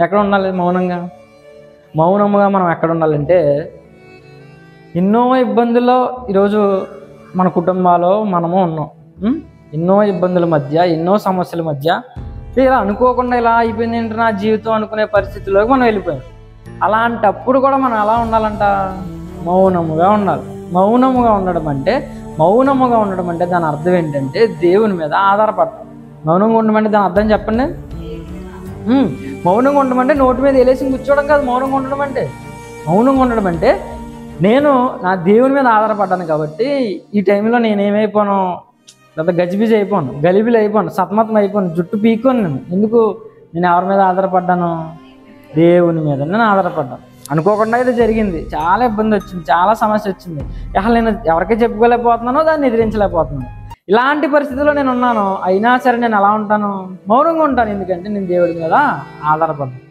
ఎక్కడ ఉండాలి? మౌనంగా. మౌనముగా మనం ఎక్కడ ఉండాలంటే, ఎన్నో ఇబ్బందుల్లో ఈరోజు మన కుటుంబాల్లో మనము ఉన్నాం. ఎన్నో ఇబ్బందుల మధ్య, ఎన్నో సమస్యల మధ్య ఇలా అనుకోకుండా ఇలా అయిపోయింది ఏంటి నా జీవితం అనుకునే పరిస్థితుల్లోకి మనం వెళ్ళిపోయాం. అలాంటప్పుడు కూడా మనం ఎలా ఉండాలంట? మౌనముగా ఉండాలి. మౌనముగా ఉండడం అంటే దాని అర్థం ఏంటంటే దేవుని మీద ఆధారపడటం. మౌనంగా ఉండమంటే దాని అర్థం చెప్పండి. మౌనంగా ఉండమంటే నోటి మీద వేలేసి కూర్చోవడం కాదు. మౌనంగా ఉండడం అంటే నేను నా దేవుని మీద ఆధారపడ్డాను కాబట్టి ఈ టైంలో నేనేమైపోను, లేదా గజిబిజి అయిపోను, గలిబిలి అయిపోను, సతమతం అయిపోను, జుట్టు పీక్కోను. నేను ఎవరి మీద ఆధారపడ్డాను? దేవుని మీద నేను ఆధారపడ్డాను. అనుకోకుండా ఇది జరిగింది, చాలా ఇబ్బంది వచ్చింది, చాలా సమస్య వచ్చింది. అసలు నేను ఎవరికీ చెప్పుకోలేకపోతున్నానో దాన్ని ఎదిరించలేకపోతున్నాను. ఇలాంటి పరిస్థితుల్లో నేను ఉన్నాను. అయినా సరే నేను ఎలా ఉంటాను? మౌనంగా ఉంటాను. ఎందుకంటే నేను దేవుడి మీద ఆధారపడ్డాను.